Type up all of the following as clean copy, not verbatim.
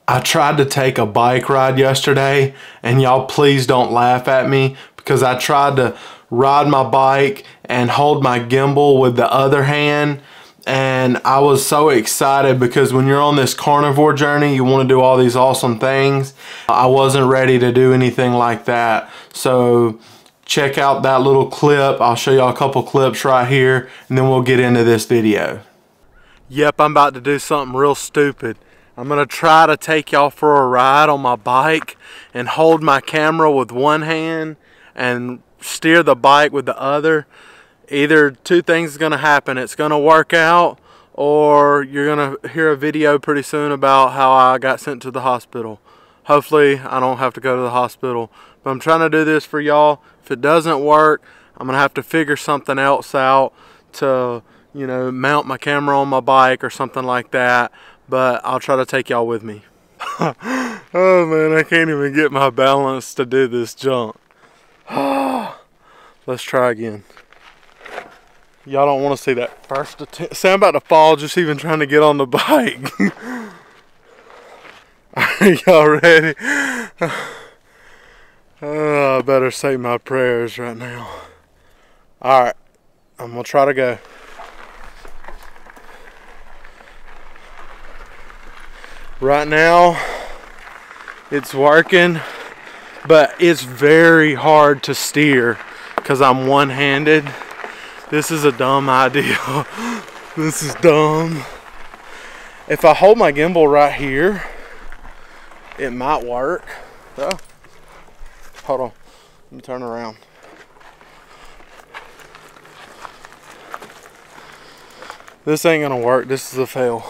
I tried to take a bike ride yesterday, and y'all please don't laugh at me because I tried to ride my bike and hold my gimbal with the other hand, and I was so excited because when you're on this carnivore journey, you want to do all these awesome things. I wasn't ready to do anything like that. So check out that little clip. I'll show y'all a couple clips right here, and then we'll get into this video. Yep, I'm about to do something real stupid. I'm gonna try to take y'all for a ride on my bike and hold my camera with one hand and steer the bike with the other. Either two things is gonna happen. It's gonna work out, or you're gonna hear a video pretty soon about how I got sent to the hospital. Hopefully I don't have to go to the hospital, but I'm trying to do this for y'all. If it doesn't work, I'm gonna have to figure something else out to, you know, mount my camera on my bike or something like that. But I'll try to take y'all with me. Oh man, I can't even get my balance to do this jump. Let's try again. Y'all don't want to see that first attempt. See, I'm about to fall just even trying to get on the bike. Are y'all ready? Oh, I better say my prayers right now. Alright, I'm going to try to go. Right now, it's working, but it's very hard to steer because I'm one-handed. This is a dumb idea. This is dumb. If I hold my gimbal right here, it might work. Oh, hold on, let me turn around. This ain't gonna work, this is a fail.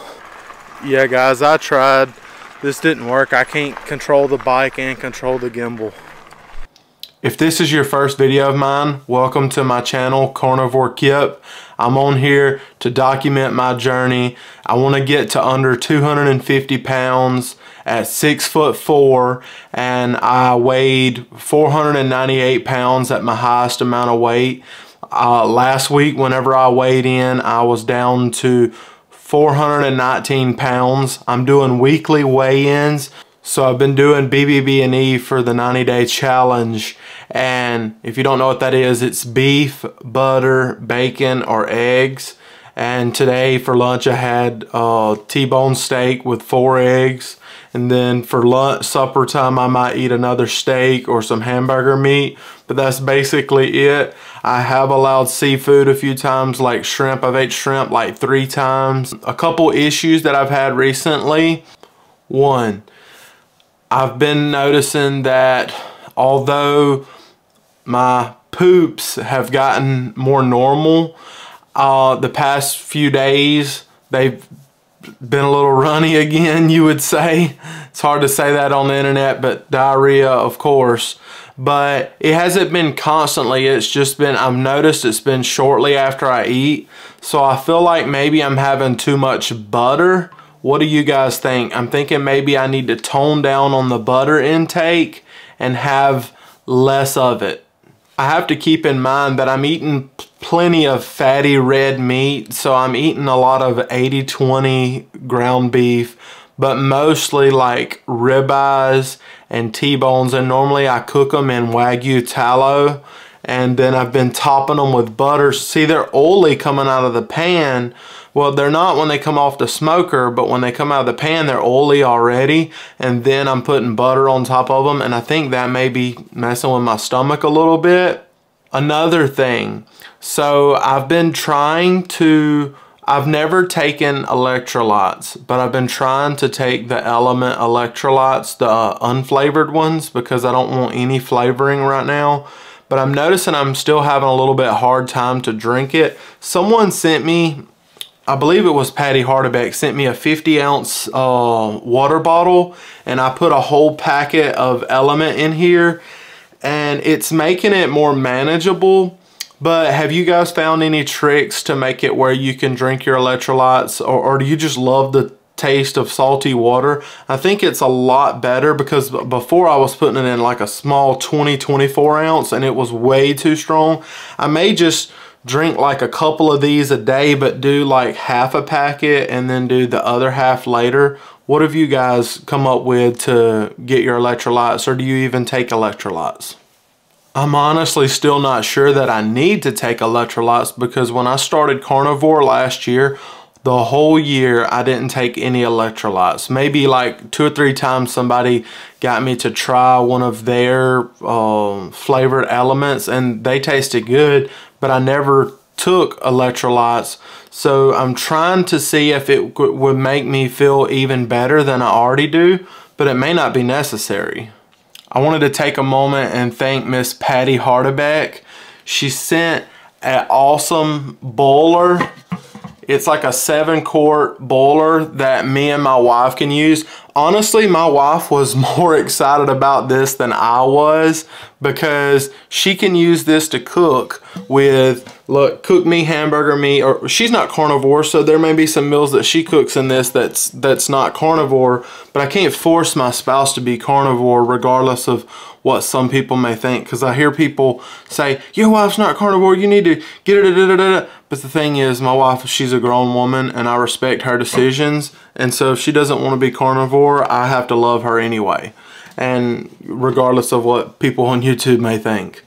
Yeah guys, I tried. This didn't work. I can't control the bike and control the gimbal. If this is your first video of mine, welcome to my channel, Carnivore Kip. I'm on here to document my journey. I want to get to under 250 pounds at 6'4", and I weighed 498 pounds at my highest amount of weight. Last week, whenever I weighed in, I was down to 419 pounds. I'm doing weekly weigh-ins. So I've been doing bbbe for the 90-day challenge. And if you don't know what that is, it's beef, butter, bacon, or eggs. And today for lunch I had T-bone steak with 4 eggs. And then for lunch, supper time, I might eat another steak or some hamburger meat. But that's basically it. I have allowed seafood a few times, like shrimp. I've ate shrimp like 3 times. A couple issues that I've had recently. One, I've been noticing that although my poops have gotten more normal, the past few days, they've been a little runny again, you would say. It's hard to say that on the internet, but diarrhea, of course. But it hasn't been constantly. It's just been, I've noticed it's been shortly after I eat. So I feel like maybe I'm having too much butter. What do you guys think? I'm thinking maybe I need to tone down on the butter intake and have less of it. I have to keep in mind that I'm eating plenty of fatty red meat, so I'm eating a lot of 80-20 ground beef, but mostly like ribeyes and T-bones, and normally I cook them in Wagyu tallow, and then I've been topping them with butter. See, they're oily coming out of the pan. Well, they're not when they come off the smoker, but when they come out of the pan, they're oily already, and then I'm putting butter on top of them, and I think that may be messing with my stomach a little bit. Another thing, so I've been trying to, I've never taken electrolytes, but I've been trying to take the Element electrolytes, the unflavored ones, because I don't want any flavoring right now. But I'm noticing I'm still having a little bit hard time to drink it. Someone sent me, I believe it was Patty Hardebeck, sent me a 50-ounce water bottle, and I put a whole packet of Element in here, and it's making it more manageable. But have you guys found any tricks to make it where you can drink your electrolytes, or do you just love the taste of salty water? I think it's a lot better, because before I was putting it in like a small 20-24 ounce and it was way too strong. I may just drink like a couple of these a day, but do like half a packet and then do the other half later. What have you guys come up with to get your electrolytes, or do you even take electrolytes? I'm honestly still not sure that I need to take electrolytes, because when I started Carnivore last year, the whole year I didn't take any electrolytes. Maybe like 2 or 3 times somebody got me to try one of their flavored elements and they tasted good, but I never took electrolytes. So I'm trying to see if it would make me feel even better than I already do, but it may not be necessary. I wanted to take a moment and thank Miss Patty Hardebeck. She sent an awesome boiler. It's like a 7-quart boiler that me and my wife can use. Honestly, my wife was more excited about this than I was, because she can use this to cook with, look, cook me hamburger meat, or she's not carnivore, so there may be some meals that she cooks in this that's not carnivore, but I can't force my spouse to be carnivore regardless of what some people may think, because I hear people say, your wife's not carnivore, you need to get it, but the thing is, my wife, she's a grown woman and I respect her decisions, and so if she doesn't want to be carnivore, I have to love her anyway, and regardless of what people on YouTube may think.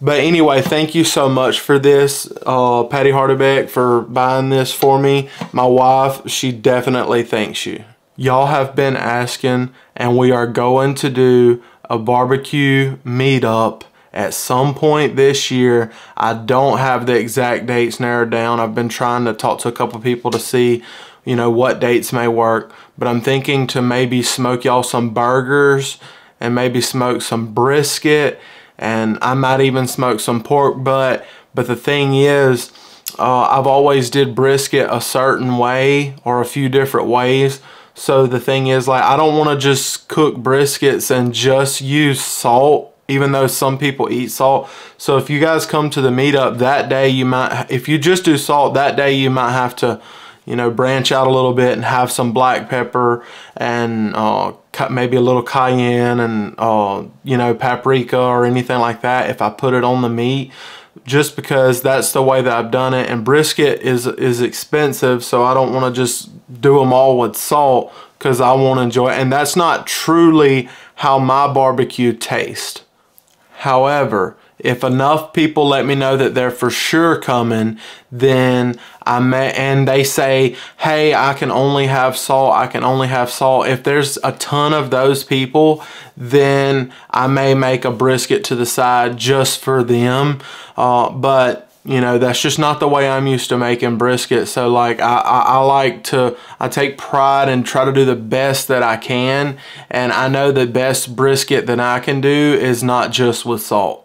But anyway, thank you so much for this, Patty Hardebeck, for buying this for me. My wife, she definitely thanks you. Y'all have been asking, and we are going to do a barbecue meetup at some point this year. I don't have the exact dates narrowed down. I've been trying to talk to a couple people to see, you know, what dates may work, but I'm thinking to maybe smoke y'all some burgers and maybe smoke some brisket, and I might even smoke some pork butt. But the thing is, I've always did brisket a certain way or a few different ways. So the thing is, like, I don't want to just cook briskets and just use salt, even though some people eat salt. So if you guys come to the meetup that day, you might, if you just do salt that day, you might have to, you know, branch out a little bit and have some black pepper and maybe a little cayenne and you know, paprika or anything like that if I put it on the meat, just because that's the way that I've done it. And brisket is expensive, so I don't want to just do them all with salt, because I want to enjoy it, and that's not truly how my barbecue tastes. However, if enough people let me know that they're for sure coming, then I may, and they say, hey, I can only have salt, I can only have salt. If there's a ton of those people, then I may make a brisket to the side just for them. But you know, that's just not the way I'm used to making brisket. So like, I take pride and try to do the best that I can. And I know the best brisket that I can do is not just with salt.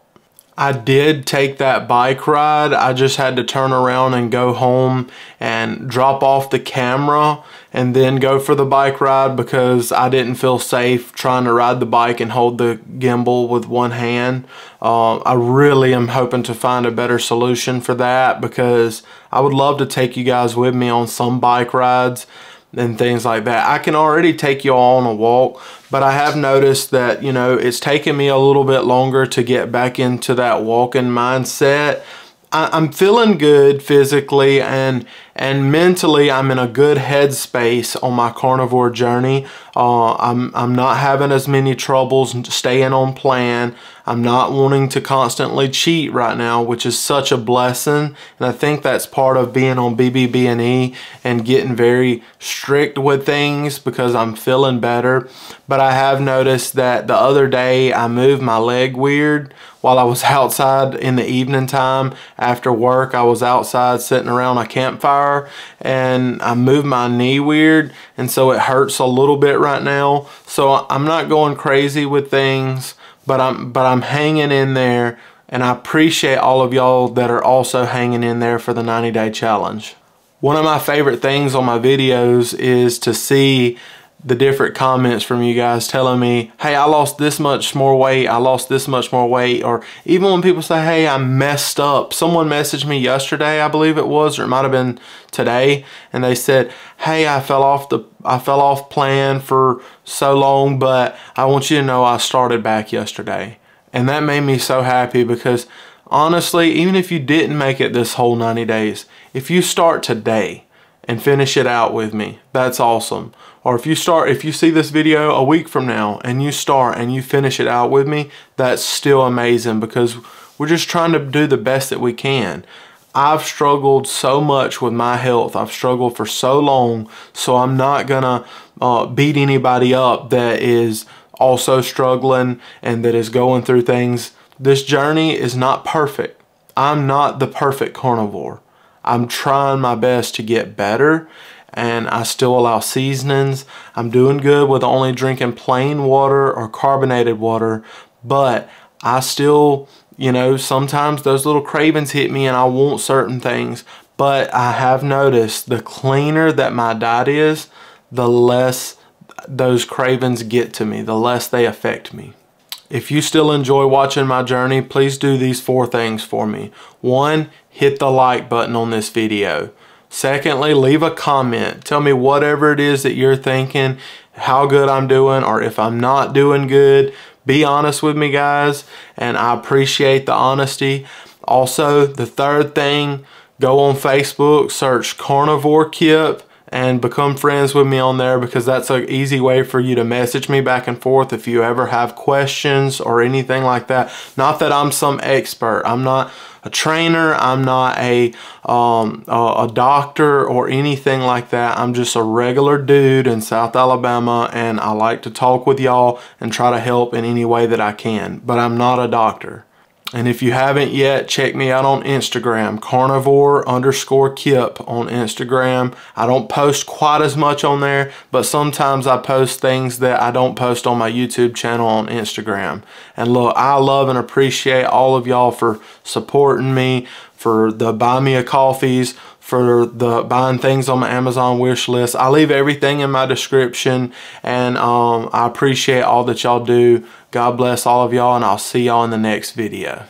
I did take that bike ride. I just had to turn around and go home and drop off the camera and then go for the bike ride, because I didn't feel safe trying to ride the bike and hold the gimbal with one hand. I really am hoping to find a better solution for that, because I would love to take you guys with me on some bike rides and things like that. I can already take you all on a walk, but I have noticed that, you know, it's taken me a little bit longer to get back into that walking mindset. I'm feeling good physically and mentally. I'm in a good headspace on my carnivore journey. I'm not having as many troubles staying on plan. I'm not wanting to constantly cheat right now, which is such a blessing. And I think that's part of being on bbbe and getting very strict with things, because I'm feeling better. But I have noticed that the other day I moved my leg weird while I was outside in the evening time after work. I was outside sitting around a campfire and I moved my knee weird, and so it hurts a little bit right now. So I'm not going crazy with things, but I'm hanging in there, and I appreciate all of y'all that are also hanging in there for the 90-day challenge. One of my favorite things on my videos is to see the different comments from you guys telling me, hey, I lost this much more weight, I lost this much more weight, or even when people say, hey, I messed up. Someone messaged me yesterday, I believe it was, or it might have been today, and they said, hey, I fell off plan for so long, but I want you to know I started back yesterday. And that made me so happy, because honestly, even if you didn't make it this whole 90 days, if you start today and finish it out with me, that's awesome. or if you see this video a week from now and you start and you finish it out with me, that's still amazing, because we're just trying to do the best that we can. I've struggled so much with my health. I've struggled for so long, so I'm not gonna beat anybody up that is also struggling and that is going through things. This journey is not perfect. I'm not the perfect carnivore. I'm trying my best to get better, and I still allow seasonings. I'm doing good with only drinking plain water or carbonated water, but I still, you know, sometimes those little cravings hit me and I want certain things. But I have noticed the cleaner that my diet is, the less those cravings get to me, the less they affect me. If you still enjoy watching my journey, please do these 4 things for me. 1, hit the like button on this video. Secondly, leave a comment. Tell me whatever it is that you're thinking, how good I'm doing, or if I'm not doing good. Be honest with me, guys, and I appreciate the honesty. Also, the 3rd thing, go on Facebook, search Carnivore Kip, and become friends with me on there, because that's an easy way for you to message me back and forth if you ever have questions or anything like that. Not that I'm some expert. I'm not a trainer. I'm not a doctor or anything like that. I'm just a regular dude in South Alabama, and I like to talk with y'all and try to help in any way that I can, but I'm not a doctor. And if you haven't yet, check me out on Instagram, carnivore_kip on Instagram. I don't post quite as much on there, but sometimes I post things that I don't post on my YouTube channel on Instagram. And look, I love and appreciate all of y'all for supporting me, for the buy me a coffees, for the buying things on my Amazon wish list. I leave everything in my description, and I appreciate all that y'all do. God bless all of y'all, and I'll see y'all in the next video.